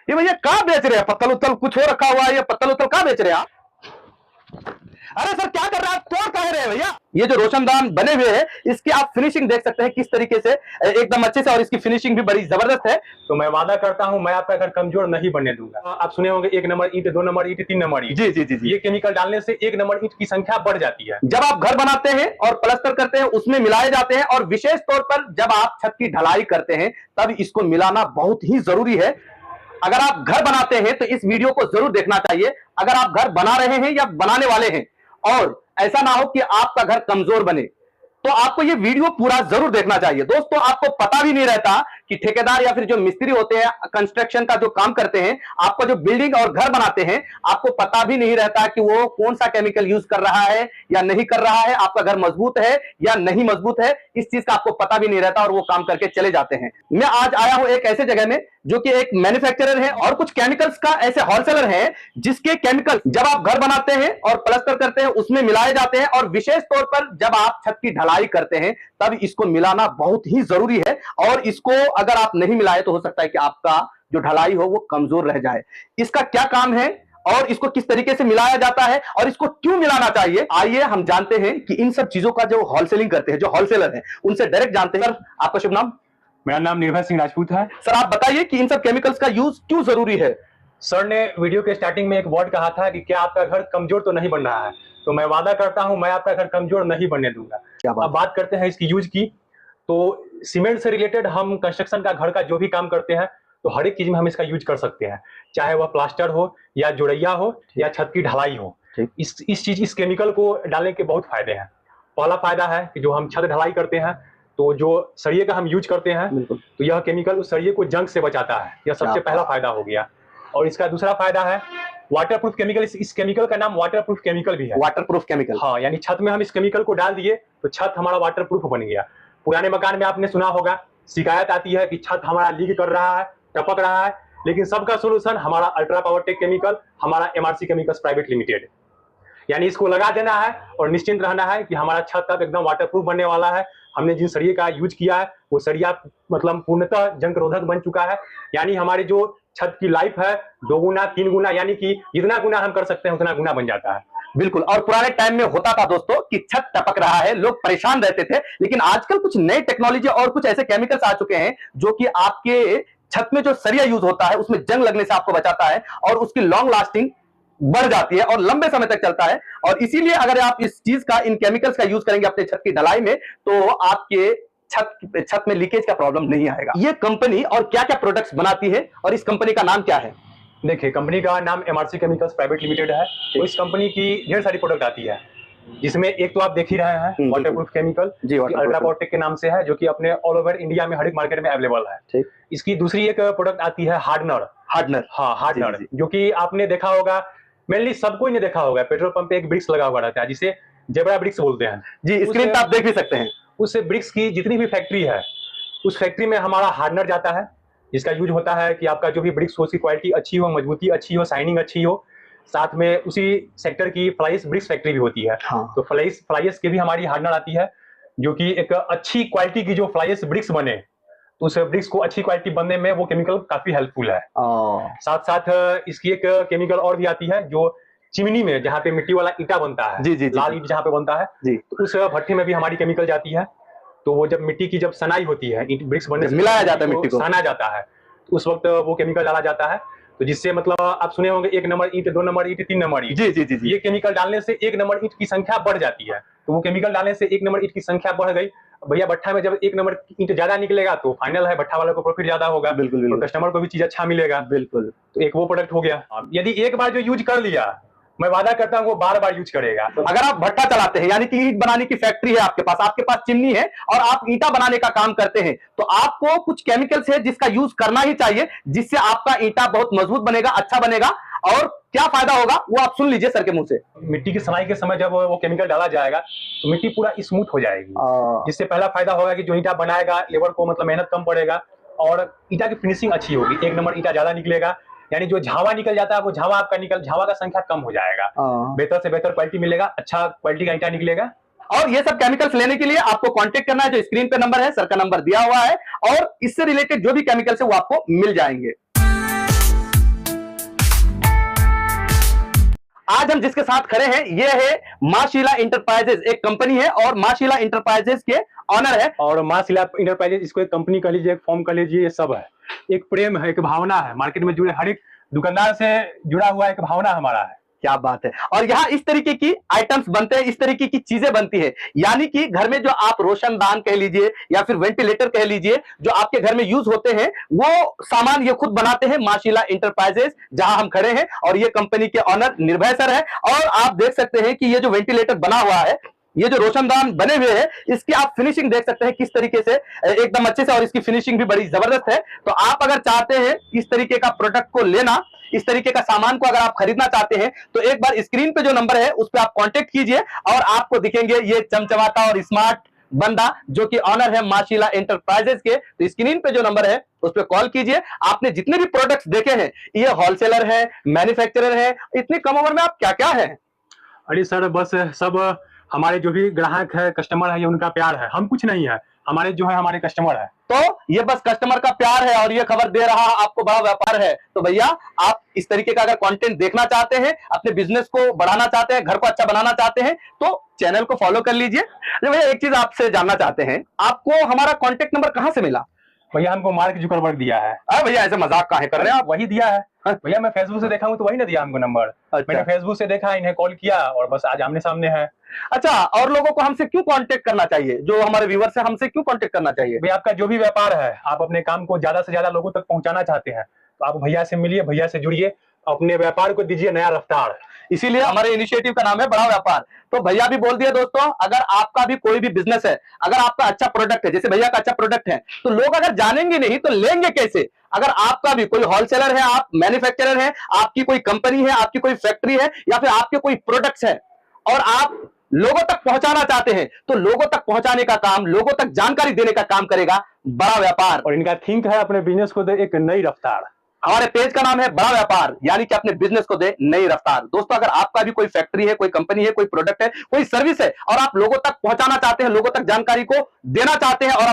ये भैया कहाँ बेच रहे हैं? पत्तल उत्तल कुछ हो रखा हुआ है, ये पत्तल उत्तल कहाँ बेच रहे हैं आप? अरे सर क्या कर रहे हैं आप? तोड़ कह रहे हैं भैया? ये जो रोशनदान बने हुए हैं, इसकी आप फिनिशिंग देख सकते हैं किस तरीके से, एकदम अच्छे से, और इसकी फिनिशिंग भी बड़ी जबरदस्त है। तो मैं वादा करता हूं, मैं आपका घर कमजोर नहीं बनने दूंगा। आप सुने होंगे 1 नंबर ईंट, 2 नंबर ईंट, 3 नंबर ईंट। जी जी जी जी। ये केमिकल डालने से 1 नंबर ईंट की संख्या बढ़ जाती है। जब आप घर बनाते हैं और प्लास्टर करते हैं, उसमें मिलाए जाते हैं, और विशेष तौर पर जब आप छत की ढलाई करते हैं तब इसको मिलाना बहुत ही जरूरी है। अगर आप घर बनाते हैं तो इस वीडियो को जरूर देखना चाहिए। अगर आप घर बना रहे हैं या बनाने वाले हैं और ऐसा ना हो कि आपका घर कमजोर बने, तो आपको ये वीडियो पूरा जरूर देखना चाहिए। दोस्तों, आपको पता भी नहीं रहता कि ठेकेदार या फिर जो मिस्त्री होते हैं, कंस्ट्रक्शन का जो काम करते हैं, आपका जो बिल्डिंग और घर बनाते हैं, आपको पता भी नहीं रहता कि वो कौन सा केमिकल यूज कर रहा है या नहीं कर रहा है, आपका घर मजबूत है या नहीं मजबूत है, इस चीज का आपको पता भी नहीं रहता और वो काम करके चले जाते हैं। मैं आज आया हूं एक ऐसे जगह में जो कि एक मैन्युफैक्चरर है और कुछ केमिकल्स का ऐसे होलसेलर है, जिसके केमिकल जब आप घर बनाते हैं और प्लास्टर करते हैं उसमें मिलाए जाते हैं, और विशेष तौर पर जब आप छत की ढलाई करते हैं तब इसको मिलाना बहुत ही जरूरी है। और इसको अगर आप नहीं मिलाए तो हो सकता है कि आपका जो ढलाई हो वो कमजोर रह जाए। इसका क्या काम है और इसको किस तरीके से मिलाया जाता है और इसको क्यों मिलाना चाहिए, आइए हम जानते हैं कि इन सब चीजों का जो होलसेलिंग करते हैं, जो होलसेलर हैं, उनसे डायरेक्ट जानते हैं। सर, आपका शुभ नाम? मेरा नाम निर्भय सिंह राजपूत है। सर, आप बताइए कि इन सब केमिकल्स का यूज क्यों जरूरी है? सर ने वीडियो के स्टार्टिंग में एक वर्ड कहा था कि क्या आपका घर कमजोर तो नहीं बन रहा है। तो मैं वादा करता हूं, मैं आपका घर कमजोर नहीं बनने दूंगा। अब बात करते हैं इसकी यूज की। तो सीमेंट से रिलेटेड हम कंस्ट्रक्शन का, घर का जो भी काम करते हैं, तो हर एक चीज में हम इसका यूज कर सकते हैं, चाहे वह प्लास्टर हो या जोड़ैया हो या छत की ढलाई हो। इस केमिकल को डालने के बहुत फायदे हैं। पहला फायदा है कि जो हम छत ढलाई करते हैं तो जो सरिये का हम यूज करते हैं, तो यह केमिकल उस सरिये को जंग से बचाता है। यह सबसे पहला फायदा हो गया। और इसका दूसरा फायदा है वाटरप्रूफ केमिकल। इस केमिकल का नाम वाटरप्रूफ केमिकल भी है। Waterproof chemical? हाँ, यानी छत में हम इस केमिकल को डाल दिए तो छत हमारा वाटरप्रूफ बन गया। पुराने मकान में आपने सुना होगा, शिकायत आती है कि छत हमारा लीक कर रहा है, टपक रहा है, लेकिन सबका सोल्यूशन हमारा अल्ट्रा पावरटेक केमिकल, हमारा एमआरसी केमिकल्स प्राइवेट लिमिटेड। यानी इसको लगा देना है और निश्चिंत रहना है कि हमारा छत तक एकदम वाटरप्रूफ बनने वाला है। हमने जिन सरिये का यूज किया है वो सरिया मतलब पूर्णतः जंग रोधक बन चुका है। यानी हमारी जो छत की लाइफ है 2 गुना 3 गुना, यानी कि जितना गुना हम कर सकते हैं उतना गुना बन जाता है। बिल्कुल। और पुराने टाइम में होता था दोस्तों कि छत टपक रहा है, लोग परेशान रहते थे, लेकिन आजकल कुछ नई टेक्नोलॉजी और कुछ ऐसे केमिकल्स आ चुके हैं जो कि आपके छत में जो सरिया यूज होता है उसमें जंग लगने से आपको बचाता है और उसकी लॉन्ग लास्टिंग बढ़ जाती है और लंबे समय तक चलता है। और इसीलिए अगर आप इस चीज का, इन केमिकल्स का यूज करेंगे अपने छत की ढलाई में, तो आपके छत में लीकेज का प्रॉब्लम नहीं आएगा। ये कंपनी और क्या क्या प्रोडक्ट्स बनाती है और इस कंपनी का नाम क्या है? देखिए, कंपनी का नाम एमआरसी केमिकल्स प्राइवेट लिमिटेड है। तो इस कंपनी की ढेर सारी प्रोडक्ट आती है, जिसमें एक तो आप देख ही रहे हैं वाटरप्रूफ केमिकल, अल्ट्रा पावरटेक के नाम से है, जो कि अपने ऑल ओवर इंडिया में हर एक मार्केट में अवेलेबल है। इसकी दूसरी एक प्रोडक्ट आती है हार्डनर। हाँ, हार्डनर, जो कि आपने देखा होगा, मेनली सबको ही नहीं देखा होगा, पेट्रोल पंप पे एक ब्रिक्स लगा हुआ रहता है जिसे जेब्रा ब्रिक्स बोलते हैं। जी, स्क्रीन पे आप देख भी सकते हैं। उस ब्रिक्स की जितनी भी फैक्ट्री है, उस फैक्ट्री में हमारा हार्डनर जाता है, जिसका यूज होता है कि आपका जो भी ब्रिक्स हो उसकी क्वालिटी अच्छी हो, मजबूती अच्छी हो, शाइनिंग अच्छी हो। साथ में उसी सेक्टर की फ्लाइस ब्रिक्स फैक्ट्री भी होती है। हाँ। तो फ्लाइस की भी हमारी हार्डनर आती है, जो कि एक अच्छी क्वालिटी की जो फ्लाइस ब्रिक्स बने, तो उस ब्रिक्स को अच्छी क्वालिटी बनने में वो केमिकल काफी हेल्पफुल है। साथ साथ इसकी एक केमिकल और भी आती है, जो चिमनी में जहाँ पे मिट्टी वाला ईटा बनता है, लाल ईट जहाँ पे बनता है, तो उस भट्टी में भी हमारी केमिकल जाती है। तो वो जब मिट्टी की जब सनाई होती है, ब्रिक्स बनने से मिलाया जाता है, मिट्टी को साना जाता है, तो उस वक्त वो केमिकल डाला जाता है। तो जिससे मतलब आप सुने होंगे 1 नंबर ईंट, 2 नंबर ईंट, 3 नंबर ईंट। जी जी जी जी। ये केमिकल डालने से 1 नंबर ईंट की संख्या बढ़ जाती है। तो वो केमिकल डालने से 1 नंबर ईंट की संख्या बढ़ गई। भैया, भट्ठा में जब 1 नंबर ईंट ज्यादा निकलेगा तो फाइनल है भट्ठा वाले को प्रॉफिट ज्यादा होगा। बिल्कुल। और कस्टमर को भी चीज अच्छा मिलेगा। बिल्कुल। तो एक वो प्रोडक्ट हो गया। यदि एक बार जो यूज कर लिया, मैं वादा करता हूँ वो बार बार यूज करेगा। अगर आप भट्टा चलाते हैं, यानी कि ईंट बनाने की फैक्ट्री है आपके पास चिमनी है और आप ईंटा बनाने का काम करते हैं, तो आपको कुछ केमिकल्स है जिसका यूज करना ही चाहिए, जिससे आपका ईंटा बहुत मजबूत बनेगा, अच्छा बनेगा। और क्या फायदा होगा वो आप सुन लीजिए सर के मुंह से। मिट्टी की सनाई के समय जब वो केमिकल डाला जाएगा तो मिट्टी पूरा स्मूथ हो जाएगी, जिससे पहला फायदा होगा कि जो ईंटा बनाएगा लेबर को मतलब मेहनत कम पड़ेगा और ईंटा की फिनिशिंग अच्छी होगी। 1 नंबर ईंटा ज्यादा निकलेगा, यानी जो झावा निकल जाता है वो झावा आपका झावा का संख्या कम हो जाएगा, बेहतर से बेहतर क्वालिटी मिलेगा, अच्छा क्वालिटी का ईंटा निकलेगा। और ये सब केमिकल्स लेने के लिए आपको कांटेक्ट करना है, जो स्क्रीन पे नंबर है, सर का नंबर दिया हुआ है, और इससे रिलेटेड जो भी केमिकल्स है वो आपको मिल जाएंगे। आज हम जिसके साथ खड़े हैं ये है मां शीला इंटरप्राइजेज, एक कंपनी है और मां शीला इंटरप्राइजेज के ऑनर है। और मां शीला इंटरप्राइजेज, इसको एक कंपनी कह लीजिए, एक फॉर्म कह लीजिए, ये सब है। एक प्रेम है, एक भावना है, मार्केट में जुड़े हर एक दुकानदार से जुड़ा हुआ एक भावना हमारा है। क्या बात है। और यहाँ इस तरीके की आइटम्स बनते हैं, इस तरीके की चीजें बनती है, यानी कि घर में जो आप रोशनदान कह लीजिए या फिर वेंटिलेटर कह लीजिए, जो आपके घर में यूज होते हैं, वो सामान ये खुद बनाते हैं मां शीला इंटरप्राइजेज, जहां हम खड़े हैं। और ये कंपनी के ऑनर निर्भय सर है। और आप देख सकते हैं कि ये जो वेंटिलेटर बना हुआ है, ये जो रोशनदान बने हुए हैं, इसकी आप फिनिशिंग देख सकते हैं किस तरीके से, एकदम अच्छे से, और इसकी फिनिशिंग भी बड़ी जबरदस्त है। तो आप अगर चाहते हैं इस तरीके का प्रोडक्ट को लेना, इस तरीके का सामान को अगर आप खरीदना चाहते हैं, तो एक बार स्क्रीन पे जो नंबर है उस पर आप कांटेक्ट कीजिए और आपको दिखेंगे ये चमचमाता और स्मार्ट बंदा जो कि ऑनर है मां शीला इंटरप्राइजेज के। तो स्क्रीन पे जो नंबर है उस पर कॉल कीजिए। आपने जितने भी प्रोडक्ट्स देखे हैं, ये होलसेलर है, मैन्युफैक्चरर है, इतनी कम उम्र में आप क्या क्या है? अरे सर, बस सब हमारे जो भी ग्राहक है, कस्टमर है, ये उनका प्यार है, हम कुछ नहीं है, हमारे जो है हमारे कस्टमर है। तो ये बस कस्टमर का प्यार है और ये खबर दे रहा आपको बड़ा व्यापार है। तो भैया आप इस तरीके का अगर कंटेंट देखना चाहते हैं, अपने बिजनेस को बढ़ाना चाहते हैं, घर को अच्छा बनाना चाहते हैं, तो चैनल को फॉलो कर लीजिए। भैया एक चीज आपसे जानना चाहते हैं, आपको हमारा कॉन्टेक्ट नंबर कहां से मिला? भैया हमको मार्क जुकरबर्ग दिया है। अरे भैया ऐसे मजाक काहे कर रहे हैं आप? वही दिया है भैया, मैं फेसबुक से देखा हूँ तो वही ना दिया हमको नंबर। अच्छा। मैंने फेसबुक से देखा, इन्हें कॉल किया और बस आज आमने सामने है। अच्छा, और लोगों को हमसे क्यों कांटेक्ट करना चाहिए? जो हमारे व्यूअर्स है, हमसे क्यों कांटेक्ट करना चाहिए? भाई आपका जो भी व्यापार है, आप अपने काम को ज्यादा से ज्यादा लोगों तक पहुंचाना चाहते हैं, तो आप भैया से मिलिए, भैया से जुड़िए, अपने व्यापार को दीजिए नया रफ्तार। इसीलिए हमारे इनिशिएटिव का नाम है बड़ा व्यापार। तो भैया भी बोल दिया दोस्तों, अगर आपका भी कोई भी बिजनेस है, अगर आपका अच्छा प्रोडक्ट है, जैसे भैया का अच्छा प्रोडक्ट है, तो लोग अगर जानेंगे नहीं तो लेंगे कैसे? अगर आपका भी कोई होलसेलर है, आप मैन्युफैक्चरर है, आपकी कोई कंपनी है, आपकी कोई फैक्ट्री है, या फिर आपके कोई प्रोडक्ट्स है और आप लोगों तक पहुंचाना चाहते हैं, तो लोगों तक पहुंचाने का काम, लोगों तक जानकारी देने का काम करेगा बड़ा व्यापार। और इनका थिंक है अपने बिजनेस को दे एक नई रफ्तार। हमारे पेज का नाम है बड़ा व्यापार, यानी कि अपने बिजनेस को दे नई रफ्तार। दोस्तों अगर आपका भी कोई फैक्ट्री है, कोई कंपनी है, कोई प्रोडक्ट है, कोई सर्विस है और आप लोगों तक पहुंचाना चाहते हैं, लोगों तक जानकारी को देना चाहते हैं और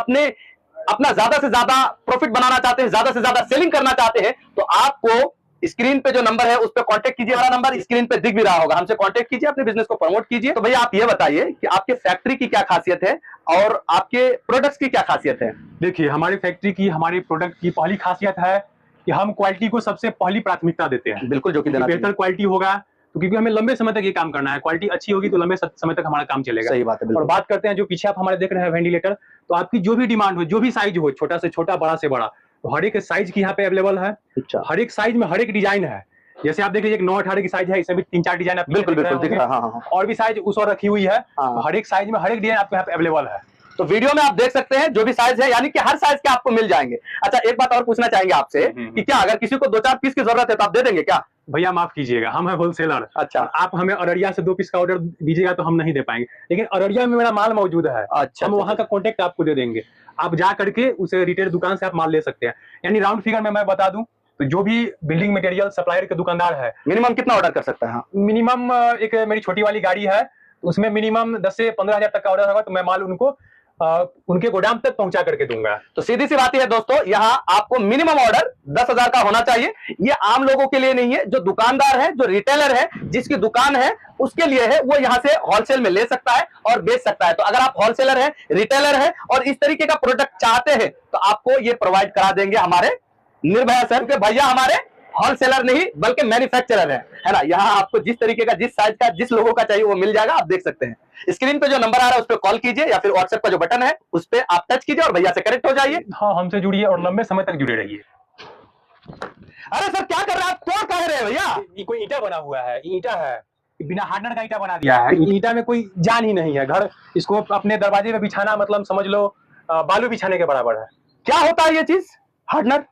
अपना ज्यादा से ज्यादा प्रॉफिट बनाना चाहते हैं, ज्यादा से ज्यादा सेलिंग करना चाहते हैं, तो आपको स्क्रीन पे जो नंबर है उस पर कांटेक्ट कीजिए। हमारा नंबर स्क्रीन पे दिख भी रहा होगा, हमसे कांटेक्ट कीजिए, अपने बिजनेस को प्रमोट कीजिए। तो भैया आप ये बताइए कि आपके फैक्ट्री की क्या खासियत है और आपके प्रोडक्ट्स की क्या खासियत है? देखिए, हमारी फैक्ट्री की, हमारे प्रोडक्ट की पहली खासियत है कि हम क्वालिटी को सबसे पहली प्राथमिकता देते हैं। बिल्कुल, जो कि बेहतर क्वालिटी होगा तो, क्योंकि हमें लंबे समय तक ये काम करना है, क्वालिटी अच्छी होगी तो लंबे समय तक हमारा काम चलेगा। सही बात है। और बात करते हैं जो पीछे आप हमारे देख रहे हैं वेंटिलेटर, तो आपकी जो भी डिमांड हो, जो भी साइज हो, छोटा से छोटा, बड़ा से बड़ा, तो हर एक साइज की यहाँ पे अवेलेबल है। अच्छा। हर एक साइज में हर एक डिजाइन है। जैसे आप देख लीजिए, एक 9-18 की साइज है, इसमें भी 3-4 डिजाइन बिल्कुल दिख रहा है। हाँ। और भी साइज उस और रखी हुई है। तो हर एक साइज में हर एक डिजाइन आपको यहाँ पे अवेलेबल है। तो वीडियो में आप देख सकते हैं जो भी साइज है, यानी कि हर साइज के आपको मिल जाएंगे। अच्छा, एक बात और पूछना चाहेंगे आपसे कि क्या अगर किसी को 2-4 पीस की जरूरत है तो आप दे देंगे क्या? भैया माफ कीजिएगा, हम है होलसेलर। अच्छा। आप हमें अररिया से 2 पीस का ऑर्डर दीजिएगा तो हम नहीं दे पाएंगे, लेकिन अररिया में मेरा माल मौजूद है। अच्छा। हम वहाँ का कॉन्टेक्ट आपको दे देंगे, आप जा करके उसे रिटेल दुकान से आप माल ले सकते हैं। यानी राउंड फिगर में मैं बता दूं तो जो भी बिल्डिंग मटेरियल सप्लायर के दुकानदार है, मिनिमम कितना ऑर्डर कर सकता है? हाँ। मिनिमम एक मेरी छोटी वाली गाड़ी है, उसमें मिनिमम 10 से 15 हजार तक का ऑर्डर होगा तो मैं माल उनको उनके गोदाम तक पहुंचा करके दूंगा। तो सीधी सी बात है दोस्तों, यहाँ आपको मिनिमम ऑर्डर 10,000 का होना चाहिए। ये आम लोगों के लिए नहीं है, जो दुकानदार है, जो रिटेलर है, जिसकी दुकान है, उसके लिए है। वो यहाँ से होलसेल में ले सकता है और बेच सकता है। तो अगर आप होलसेलर है, रिटेलर है और इस तरीके का प्रोडक्ट चाहते हैं तो आपको ये प्रोवाइड करा देंगे हमारे निर्भय सर के। भैया हमारे होलसेलर नहीं बल्कि मैन्युफैक्चरर है ना। यहाँ आपको जिस तरीके का, जिस साइज का, जिस लोगों का चाहिए वो मिल जाएगा। आप देख सकते हैं स्क्रीन पे जो नंबर आ रहा है उस पर कॉल कीजिए या फिर व्हाट्सएप का जो बटन है उस पर आप टच कीजिए और भैया से कनेक्ट हो जाइए। हाँ, हमसे जुड़िए और लंबे समय तक जुड़े रहिए। अरे सर क्या कर रहे हैं आप? क्या कह रहे हैं भैया? ये कोई ईंटा बना हुआ है, ईंटा है, बिना हार्डनर का ईंटा बना दिया है। ईंटा में कोई जान ही नहीं है। घर इसको अपने दरवाजे पे बिछाना मतलब समझ लो बालू बिछाने के बराबर है। क्या होता है ये चीज हार्डनर?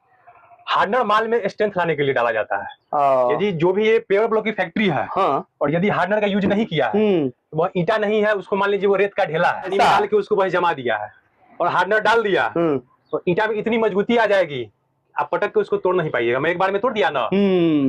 हार्डनर माल में स्ट्रेंथ लाने के लिए डाला जाता है। यदि जो भी ये पेवर ब्लॉक की फैक्ट्री है, हाँ। और यदि हार्डनर का यूज नहीं किया है, तो वह ईंटा नहीं है, उसको मान लीजिए वो रेत का ढेला है, डाल के उसको बस जमा दिया है और हार्डनर डाल दिया, तो ईंटा में इतनी मजबूती आ जाएगी आप पटक के उसको तोड़ नहीं पाइएगा। मैं एक बार में तोड़ दिया ना,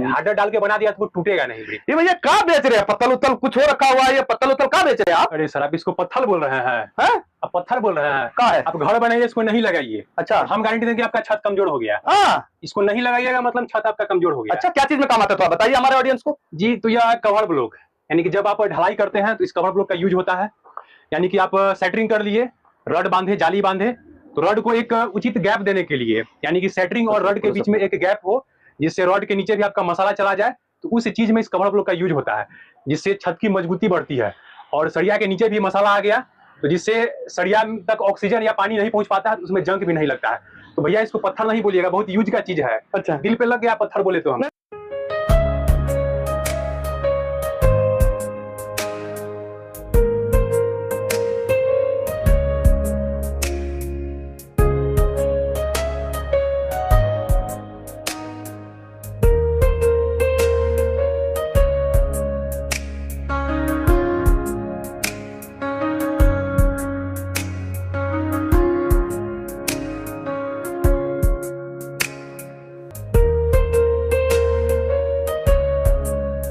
हार्डर डाल के बना दिया तो वो टूटेगा नहीं। ये भैया क्या बेच रहे हैं? पत्तल उत्तल कुछ हो रखा हुआ है, ये पत्तल उत्तल क्या बेच रहे हैं आप? अरे सर, आप इसको पत्थर बोल रहे हैं? आप पत्थर बोल रहे हैं? क्या है? आप घर बनाइए, इसको नहीं लगाइए। अच्छा, हम गारंटी देंगे आपका छत कमजोर हो गया। हाँ, इसको नहीं लगाइएगा मतलब छत आपका कमजोर हो गया। अच्छा, क्या चीज में काम आता है तो आप बताइए हमारे ऑडियंस को। जी, तो यह कवर ब्लॉक, यानी कि जब आप ढलाई करते हैं तो इस कवर ब्लॉक का यूज होता है। यानी कि आप सेटरिंग कर लिए, रड बांधे, जाली बांधे, तो रड को एक उचित गैप देने के लिए, यानी कि सेटरिंग और रड के बीच में एक गैप हो, जिससे रड के नीचे भी आपका मसाला चला जाए, तो उस चीज में इस कवर ब्लॉक का यूज होता है, जिससे छत की मजबूती बढ़ती है। और सरिया के नीचे भी मसाला आ गया तो जिससे सरिया तक ऑक्सीजन या पानी नहीं पहुंच पाता है, तो उसमें जंग भी नहीं लगता है। तो भैया इसको पत्थर नहीं बोलिएगा, बहुत यूज का चीज है। अच्छा, दिल पे लग गया पत्थर बोले तो हम